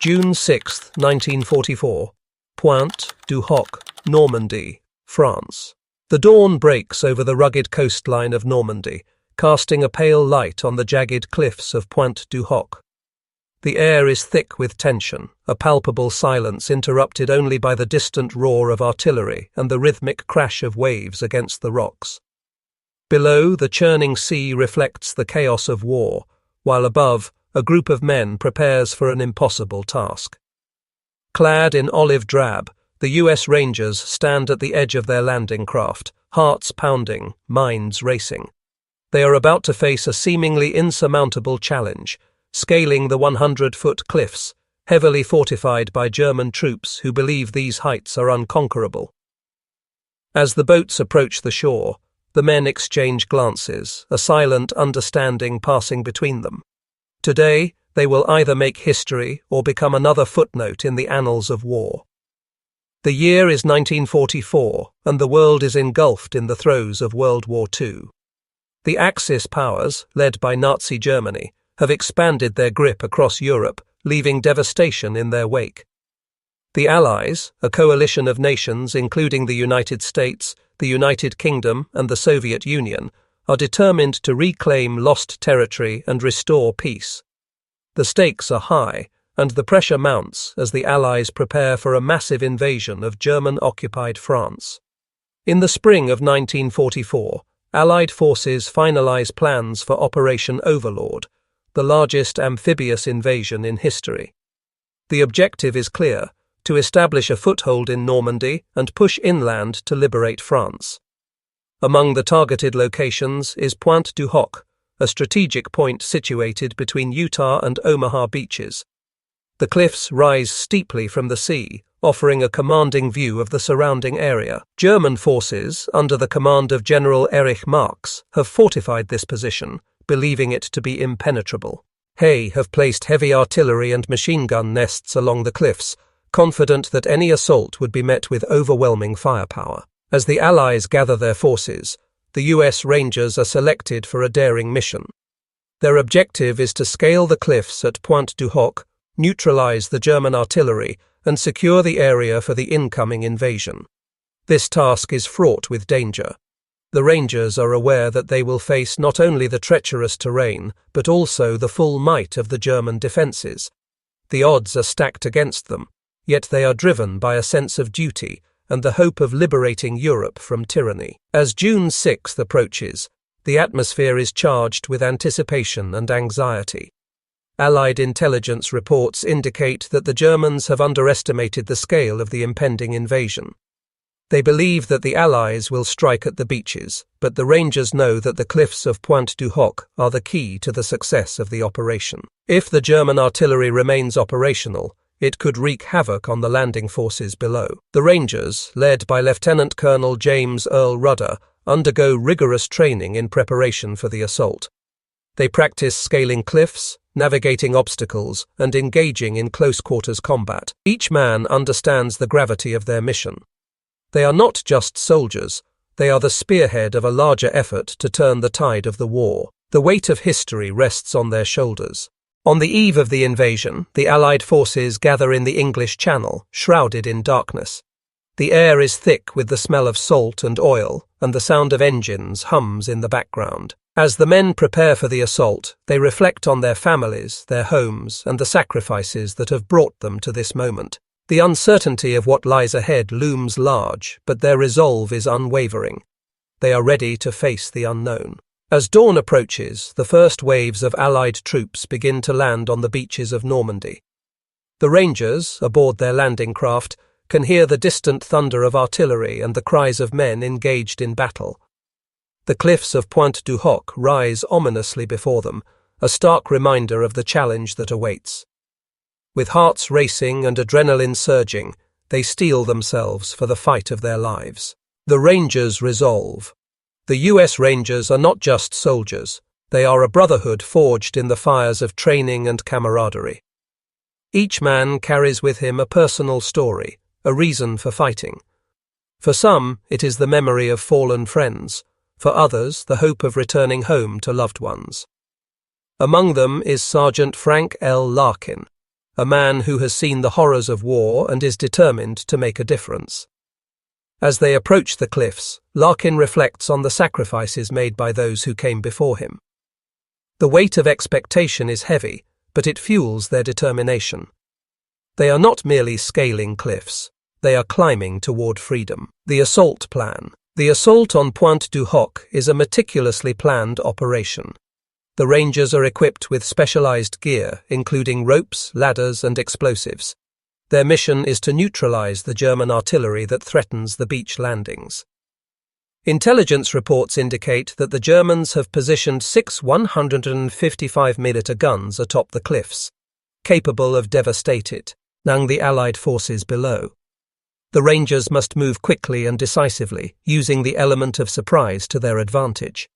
June 6, 1944, Pointe Du Hoc, Normandy, France. The dawn breaks over the rugged coastline of Normandy, casting a pale light on the jagged cliffs of Pointe Du Hoc. The air is thick with tension, a palpable silence interrupted only by the distant roar of artillery and the rhythmic crash of waves against the rocks. Below, the churning sea reflects the chaos of war, while above, a group of men prepares for an impossible task. Clad in olive drab, the US Rangers stand at the edge of their landing craft, hearts pounding, minds racing. They are about to face a seemingly insurmountable challenge, scaling the 100-foot cliffs, heavily fortified by German troops who believe these heights are unconquerable. As the boats approach the shore, the men exchange glances, a silent understanding passing between them. Today, they will either make history or become another footnote in the annals of war. The year is 1944, and the world is engulfed in the throes of World War II. The Axis powers, led by Nazi Germany, have expanded their grip across Europe, leaving devastation in their wake. The Allies, a coalition of nations including the United States, the United Kingdom, and the Soviet Union, are determined to reclaim lost territory and restore peace. The stakes are high, and the pressure mounts as the Allies prepare for a massive invasion of German-occupied France. In the spring of 1944, Allied forces finalize plans for Operation Overlord, the largest amphibious invasion in history. The objective is clear: to establish a foothold in Normandy and push inland to liberate France. Among the targeted locations is Pointe Du Hoc, a strategic point situated between Utah and Omaha beaches. The cliffs rise steeply from the sea, offering a commanding view of the surrounding area. German forces, under the command of General Erich Marx, have fortified this position, believing it to be impenetrable. Hay have placed heavy artillery and machine gun nests along the cliffs, confident that any assault would be met with overwhelming firepower. As the Allies gather their forces, the US Rangers are selected for a daring mission. Their objective is to scale the cliffs at Pointe Du Hoc, neutralize the German artillery, and secure the area for the incoming invasion. This task is fraught with danger. The Rangers are aware that they will face not only the treacherous terrain, but also the full might of the German defences. The odds are stacked against them, yet they are driven by a sense of duty and the hope of liberating Europe from tyranny. As June 6 approaches, the atmosphere is charged with anticipation and anxiety. Allied intelligence reports indicate that the Germans have underestimated the scale of the impending invasion. They believe that the Allies will strike at the beaches, but the Rangers know that the cliffs of Pointe Du Hoc are the key to the success of the operation. If the German artillery remains operational, it could wreak havoc on the landing forces below. The Rangers, led by Lieutenant Colonel James Earl Rudder, undergo rigorous training in preparation for the assault. They practice scaling cliffs, navigating obstacles, and engaging in close-quarters combat. Each man understands the gravity of their mission. They are not just soldiers, they are the spearhead of a larger effort to turn the tide of the war. The weight of history rests on their shoulders. On the eve of the invasion, the Allied forces gather in the English Channel, shrouded in darkness. The air is thick with the smell of salt and oil, and the sound of engines hums in the background. As the men prepare for the assault, they reflect on their families, their homes, and the sacrifices that have brought them to this moment. The uncertainty of what lies ahead looms large, but their resolve is unwavering. They are ready to face the unknown. As dawn approaches, the first waves of Allied troops begin to land on the beaches of Normandy. The Rangers, aboard their landing craft, can hear the distant thunder of artillery and the cries of men engaged in battle. The cliffs of Pointe Du Hoc rise ominously before them, a stark reminder of the challenge that awaits. With hearts racing and adrenaline surging, they steel themselves for the fight of their lives. The Rangers resolve. The US Rangers are not just soldiers, they are a brotherhood forged in the fires of training and camaraderie. Each man carries with him a personal story, a reason for fighting. For some, it is the memory of fallen friends. For others, the hope of returning home to loved ones. Among them is Sergeant Frank L. Larkin, a man who has seen the horrors of war and is determined to make a difference. As they approach the cliffs, Larkin reflects on the sacrifices made by those who came before him. The weight of expectation is heavy, but it fuels their determination. They are not merely scaling cliffs, they are climbing toward freedom. The assault plan. The assault on Pointe Du Hoc is a meticulously planned operation. The Rangers are equipped with specialized gear, including ropes, ladders, and explosives. Their mission is to neutralize the German artillery that threatens the beach landings. Intelligence reports indicate that the Germans have positioned 6 155mm guns atop the cliffs, capable of devastating the Allied forces below. The Rangers must move quickly and decisively, using the element of surprise to their advantage.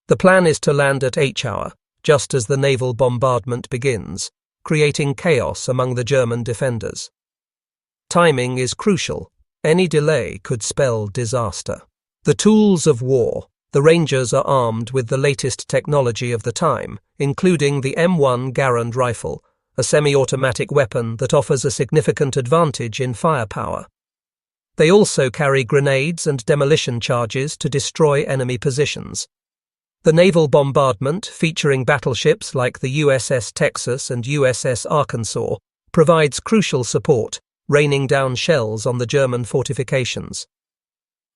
The plan is to land at H-hour, just as the naval bombardment begins, creating chaos among the German defenders. Timing is crucial. Any delay could spell disaster. The tools of war. The Rangers are armed with the latest technology of the time, including the M1 Garand rifle, a semi-automatic weapon that offers a significant advantage in firepower. They also carry grenades and demolition charges to destroy enemy positions. The naval bombardment, featuring battleships like the USS Texas and USS Arkansas, provides crucial support, raining down shells on the German fortifications.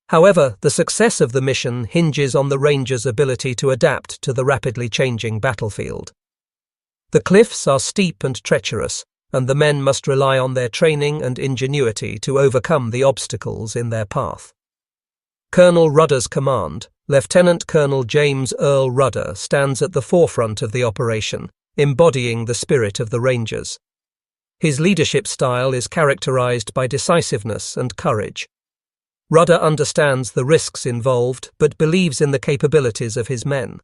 However, the success of the mission hinges on the Rangers' ability to adapt to the rapidly changing battlefield. The cliffs are steep and treacherous, and the men must rely on their training and ingenuity to overcome the obstacles in their path. Colonel Rudder's command, Lieutenant Colonel James Earl Rudder, stands at the forefront of the operation, embodying the spirit of the Rangers. His leadership style is characterized by decisiveness and courage. Rudder understands the risks involved but believes in the capabilities of his men.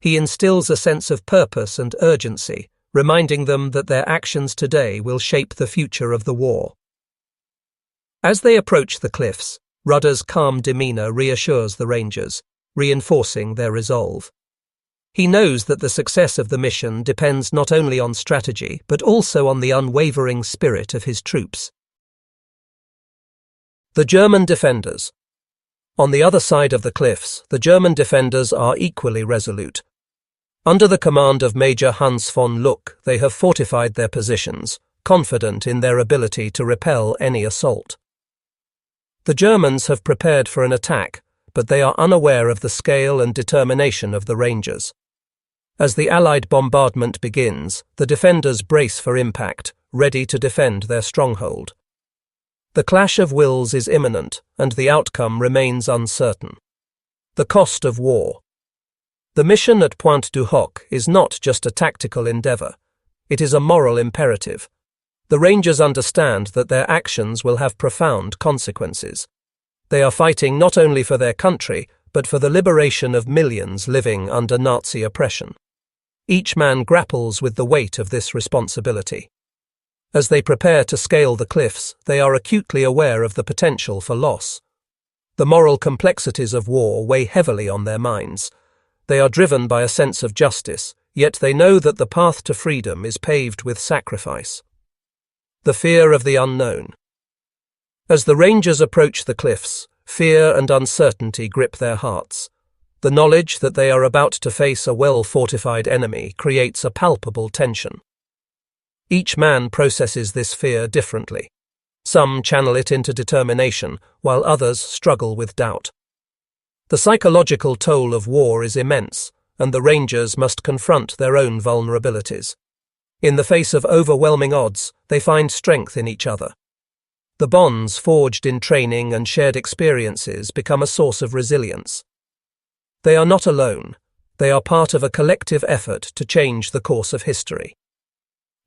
He instills a sense of purpose and urgency, reminding them that their actions today will shape the future of the war. As they approach the cliffs, Rudder's calm demeanor reassures the Rangers, reinforcing their resolve. He knows that the success of the mission depends not only on strategy but also on the unwavering spirit of his troops. The German defenders. On the other side of the cliffs, the German defenders are equally resolute. Under the command of Major Hans von Luck, they have fortified their positions, confident in their ability to repel any assault. The Germans have prepared for an attack, but they are unaware of the scale and determination of the Rangers. As the Allied bombardment begins, the defenders brace for impact, ready to defend their stronghold. The clash of wills is imminent, and the outcome remains uncertain. The cost of war. The mission at Pointe Du Hoc is not just a tactical endeavour. It is a moral imperative. The Rangers understand that their actions will have profound consequences. They are fighting not only for their country, but for the liberation of millions living under Nazi oppression. Each man grapples with the weight of this responsibility. As they prepare to scale the cliffs, they are acutely aware of the potential for loss. The moral complexities of war weigh heavily on their minds. They are driven by a sense of justice, yet they know that the path to freedom is paved with sacrifice. The fear of the unknown. As the Rangers approach the cliffs, fear and uncertainty grip their hearts. The knowledge that they are about to face a well-fortified enemy creates a palpable tension. Each man processes this fear differently. Some channel it into determination, while others struggle with doubt. The psychological toll of war is immense, and the Rangers must confront their own vulnerabilities. In the face of overwhelming odds, they find strength in each other. The bonds forged in training and shared experiences become a source of resilience. They are not alone. They are part of a collective effort to change the course of history.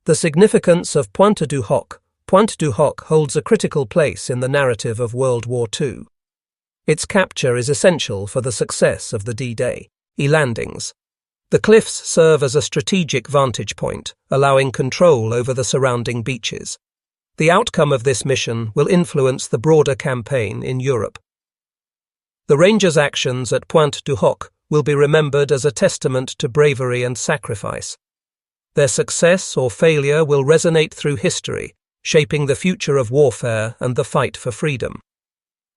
The significance of Pointe Du Hoc. Pointe Du Hoc holds a critical place in the narrative of World War II. Its capture is essential for the success of the D-Day landings. The cliffs serve as a strategic vantage point, allowing control over the surrounding beaches. The outcome of this mission will influence the broader campaign in Europe. The Rangers' actions at Pointe Du Hoc will be remembered as a testament to bravery and sacrifice. Their success or failure will resonate through history, shaping the future of warfare and the fight for freedom.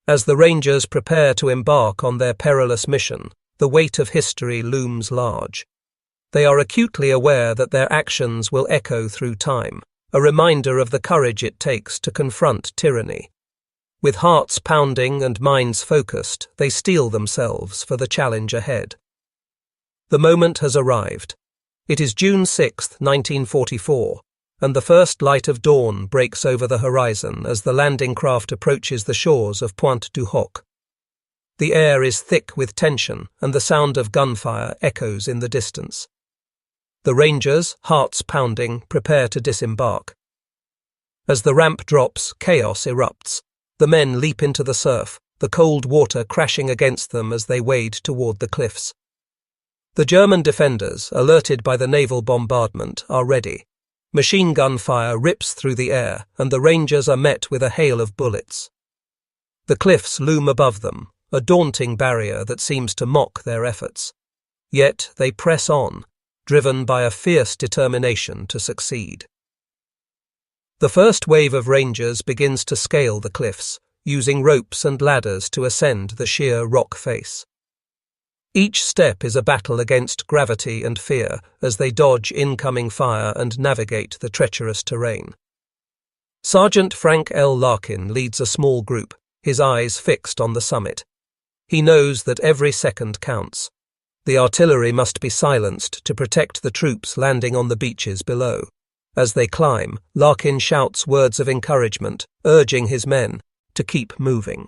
As the Rangers prepare to embark on their perilous mission, the weight of history looms large. They are acutely aware that their actions will echo through time, a reminder of the courage it takes to confront tyranny. With hearts pounding and minds focused, they steel themselves for the challenge ahead. The moment has arrived. It is June 6, 1944, and the first light of dawn breaks over the horizon as the landing craft approaches the shores of Pointe Du Hoc. The air is thick with tension, and the sound of gunfire echoes in the distance. The Rangers, hearts pounding, prepare to disembark. As the ramp drops, chaos erupts. The men leap into the surf, the cold water crashing against them as they wade toward the cliffs. The German defenders, alerted by the naval bombardment, are ready. Machine gun fire rips through the air, and the Rangers are met with a hail of bullets. The cliffs loom above them, a daunting barrier that seems to mock their efforts. Yet they press on, driven by a fierce determination to succeed. The first wave of Rangers begins to scale the cliffs, using ropes and ladders to ascend the sheer rock face. Each step is a battle against gravity and fear as they dodge incoming fire and navigate the treacherous terrain. Sergeant Frank L. Larkin leads a small group, his eyes fixed on the summit. He knows that every second counts. The artillery must be silenced to protect the troops landing on the beaches below. As they climb, Larkin shouts words of encouragement, urging his men to keep moving.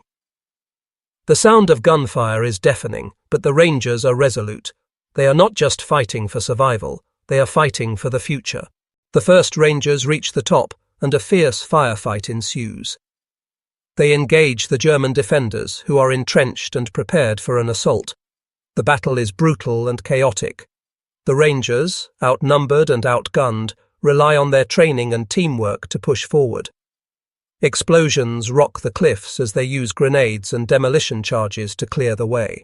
The sound of gunfire is deafening, but the Rangers are resolute. They are not just fighting for survival, they are fighting for the future. The first Rangers reach the top, and a fierce firefight ensues. They engage the German defenders, who are entrenched and prepared for an assault. The battle is brutal and chaotic. The Rangers, outnumbered and outgunned, rely on their training and teamwork to push forward. Explosions rock the cliffs as they use grenades and demolition charges to clear the way.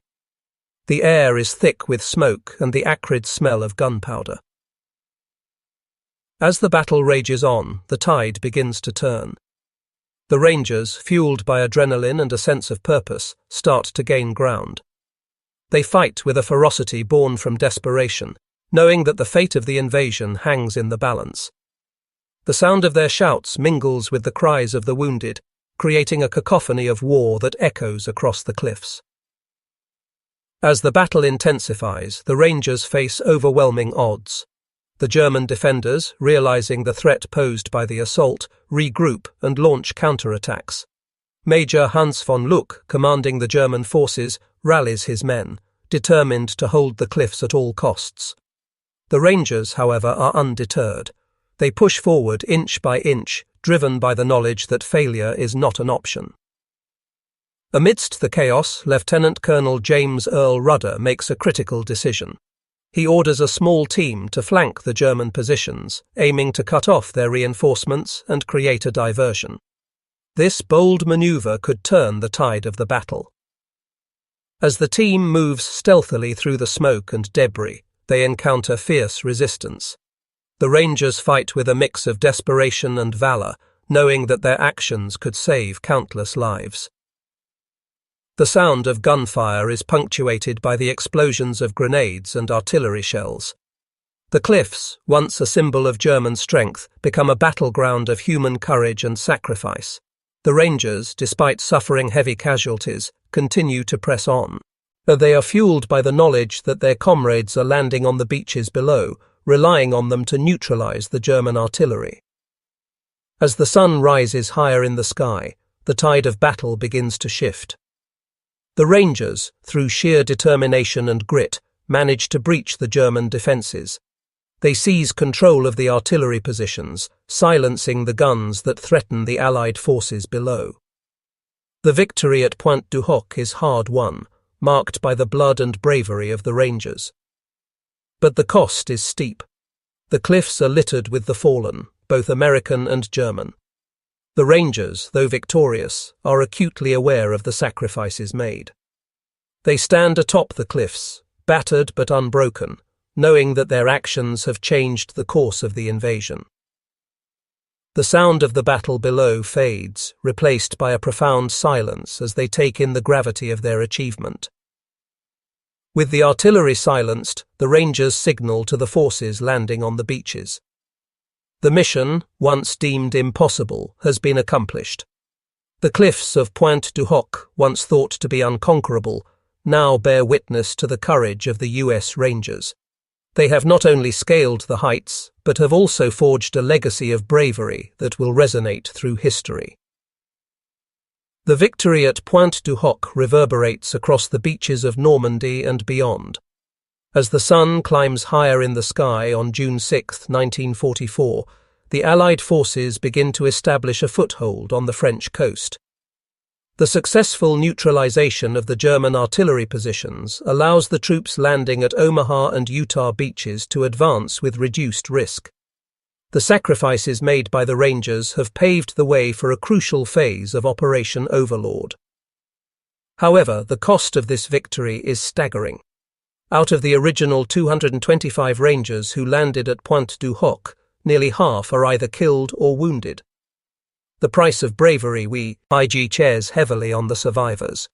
The air is thick with smoke and the acrid smell of gunpowder. As the battle rages on, the tide begins to turn. The Rangers, fueled by adrenaline and a sense of purpose, start to gain ground. They fight with a ferocity born from desperation, knowing that the fate of the invasion hangs in the balance. The sound of their shouts mingles with the cries of the wounded, creating a cacophony of war that echoes across the cliffs. As the battle intensifies, the Rangers face overwhelming odds. The German defenders, realizing the threat posed by the assault, regroup and launch counterattacks. Major Hans von Luck, commanding the German forces, rallies his men, determined to hold the cliffs at all costs. The Rangers, however, are undeterred. They push forward inch by inch, driven by the knowledge that failure is not an option. Amidst the chaos, Lieutenant Colonel James Earl Rudder makes a critical decision. He orders a small team to flank the German positions, aiming to cut off their reinforcements and create a diversion. This bold maneuver could turn the tide of the battle. As the team moves stealthily through the smoke and debris, they encounter fierce resistance. The Rangers fight with a mix of desperation and valor, knowing that their actions could save countless lives. The sound of gunfire is punctuated by the explosions of grenades and artillery shells. The cliffs, once a symbol of German strength, become a battleground of human courage and sacrifice. The Rangers, despite suffering heavy casualties, continue to press on. They are fueled by the knowledge that their comrades are landing on the beaches below, relying on them to neutralize the German artillery. As the sun rises higher in the sky, the tide of battle begins to shift. The Rangers, through sheer determination and grit, manage to breach the German defences. They seize control of the artillery positions, silencing the guns that threaten the Allied forces below. The victory at Pointe Du Hoc is hard won, marked by the blood and bravery of the Rangers. But the cost is steep. The cliffs are littered with the fallen, both American and German. The Rangers, though victorious, are acutely aware of the sacrifices made. They stand atop the cliffs, battered but unbroken, knowing that their actions have changed the course of the invasion. The sound of the battle below fades, replaced by a profound silence as they take in the gravity of their achievement. With the artillery silenced, the Rangers signal to the forces landing on the beaches. The mission, once deemed impossible, has been accomplished. The cliffs of Pointe Du Hoc, once thought to be unconquerable, now bear witness to the courage of the US Rangers. They have not only scaled the heights, but have also forged a legacy of bravery that will resonate through history. The victory at Pointe Du Hoc reverberates across the beaches of Normandy and beyond. As the sun climbs higher in the sky on June 6, 1944, the Allied forces begin to establish a foothold on the French coast. The successful neutralization of the German artillery positions allows the troops landing at Omaha and Utah beaches to advance with reduced risk. The sacrifices made by the Rangers have paved the way for a crucial phase of Operation Overlord. However, the cost of this victory is staggering. Out of the original 225 Rangers who landed at Pointe Du Hoc, nearly half are either killed or wounded. The price of bravery IG shares heavily on the survivors.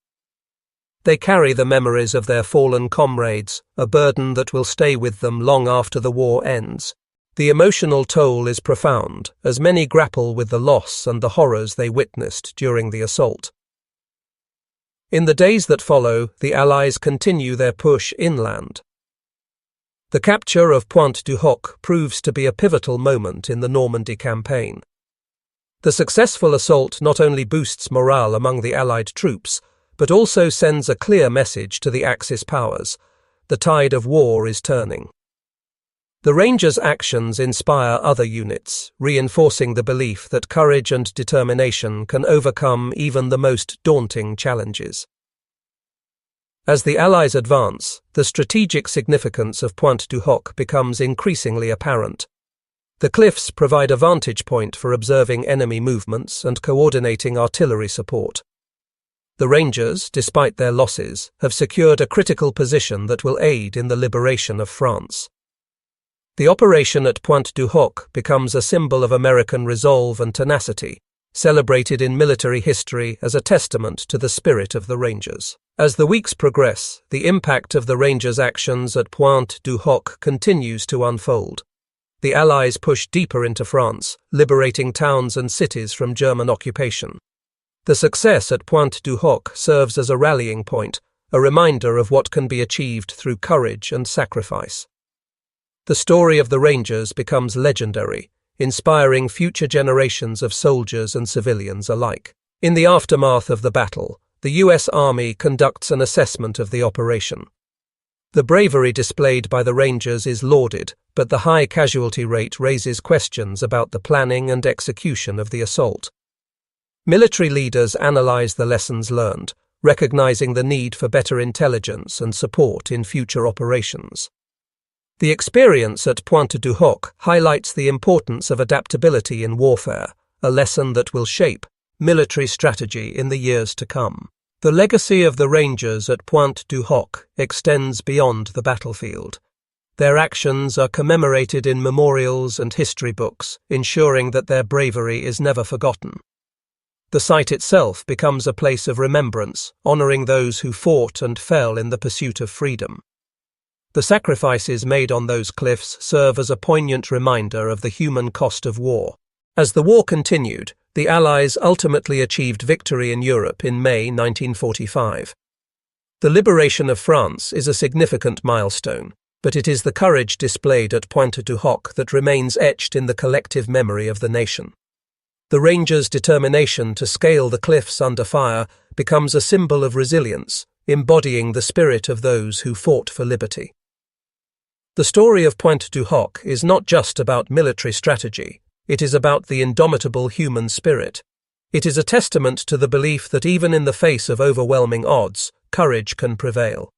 They carry the memories of their fallen comrades, a burden that will stay with them long after the war ends. The emotional toll is profound, as many grapple with the loss and the horrors they witnessed during the assault. In the days that follow, the Allies continue their push inland. The capture of Pointe Du Hoc proves to be a pivotal moment in the Normandy campaign. The successful assault not only boosts morale among the Allied troops, but also sends a clear message to the Axis powers: the tide of war is turning. The Rangers' actions inspire other units, reinforcing the belief that courage and determination can overcome even the most daunting challenges. As the Allies advance, the strategic significance of Pointe Du Hoc becomes increasingly apparent. The cliffs provide a vantage point for observing enemy movements and coordinating artillery support. The Rangers, despite their losses, have secured a critical position that will aid in the liberation of France. The operation at Pointe Du Hoc becomes a symbol of American resolve and tenacity, celebrated in military history as a testament to the spirit of the Rangers. As the weeks progress, the impact of the Rangers' actions at Pointe Du Hoc continues to unfold. The Allies push deeper into France, liberating towns and cities from German occupation. The success at Pointe Du Hoc serves as a rallying point, a reminder of what can be achieved through courage and sacrifice. The story of the Rangers becomes legendary, inspiring future generations of soldiers and civilians alike. In the aftermath of the battle, the US Army conducts an assessment of the operation. The bravery displayed by the Rangers is lauded, but the high casualty rate raises questions about the planning and execution of the assault. Military leaders analyze the lessons learned, recognizing the need for better intelligence and support in future operations. The experience at Pointe Du Hoc highlights the importance of adaptability in warfare, a lesson that will shape military strategy in the years to come. The legacy of the Rangers at Pointe Du Hoc extends beyond the battlefield. Their actions are commemorated in memorials and history books, ensuring that their bravery is never forgotten. The site itself becomes a place of remembrance, honoring those who fought and fell in the pursuit of freedom. The sacrifices made on those cliffs serve as a poignant reminder of the human cost of war. As the war continued, the Allies ultimately achieved victory in Europe in May 1945. The liberation of France is a significant milestone, but it is the courage displayed at Pointe Du Hoc that remains etched in the collective memory of the nation. The Rangers' determination to scale the cliffs under fire becomes a symbol of resilience, embodying the spirit of those who fought for liberty. The story of Pointe Du Hoc is not just about military strategy, it is about the indomitable human spirit. It is a testament to the belief that even in the face of overwhelming odds, courage can prevail.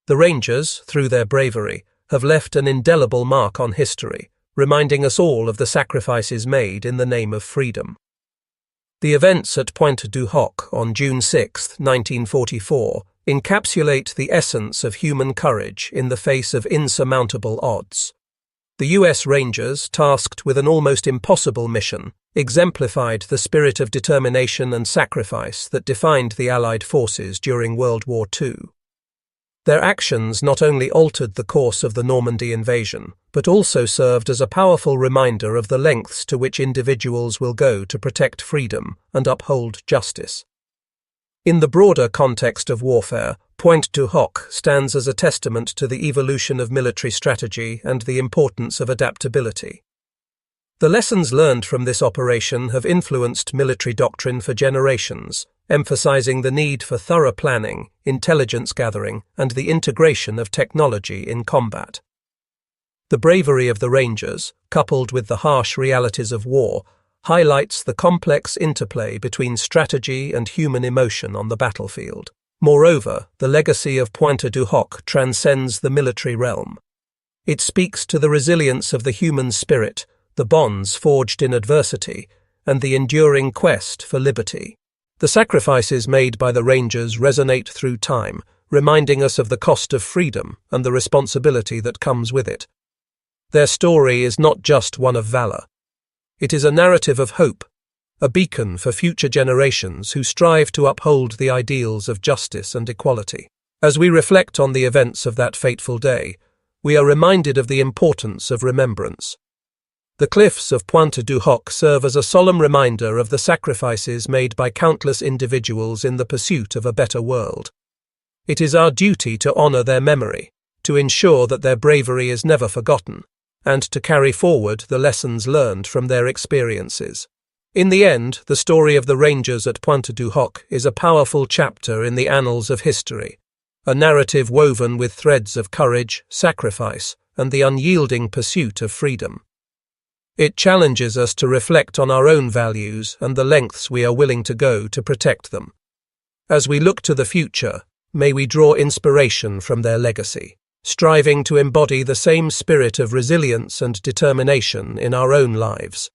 The Rangers, through their bravery, have left an indelible mark on history, reminding us all of the sacrifices made in the name of freedom. The events at Pointe Du Hoc on June 6, 1944, encapsulate the essence of human courage in the face of insurmountable odds. The US Rangers, tasked with an almost impossible mission, exemplified the spirit of determination and sacrifice that defined the Allied forces during World War II. Their actions not only altered the course of the Normandy invasion, but also served as a powerful reminder of the lengths to which individuals will go to protect freedom and uphold justice. In the broader context of warfare, Pointe Du Hoc stands as a testament to the evolution of military strategy and the importance of adaptability. The lessons learned from this operation have influenced military doctrine for generations, emphasizing the need for thorough planning, intelligence gathering, and the integration of technology in combat. The bravery of the Rangers, coupled with the harsh realities of war, highlights the complex interplay between strategy and human emotion on the battlefield. Moreover, the legacy of Pointe Du Hoc transcends the military realm. It speaks to the resilience of the human spirit, the bonds forged in adversity, and the enduring quest for liberty. The sacrifices made by the Rangers resonate through time, reminding us of the cost of freedom and the responsibility that comes with it. Their story is not just one of valor. It is a narrative of hope, a beacon for future generations who strive to uphold the ideals of justice and equality. As we reflect on the events of that fateful day, we are reminded of the importance of remembrance. The cliffs of Pointe Du Hoc serve as a solemn reminder of the sacrifices made by countless individuals in the pursuit of a better world. It is our duty to honor their memory, to ensure that their bravery is never forgotten, and to carry forward the lessons learned from their experiences. In the end, the story of the Rangers at Pointe Du Hoc is a powerful chapter in the annals of history, a narrative woven with threads of courage, sacrifice, and the unyielding pursuit of freedom. It challenges us to reflect on our own values and the lengths we are willing to go to protect them. As we look to the future, may we draw inspiration from their legacy, striving to embody the same spirit of resilience and determination in our own lives.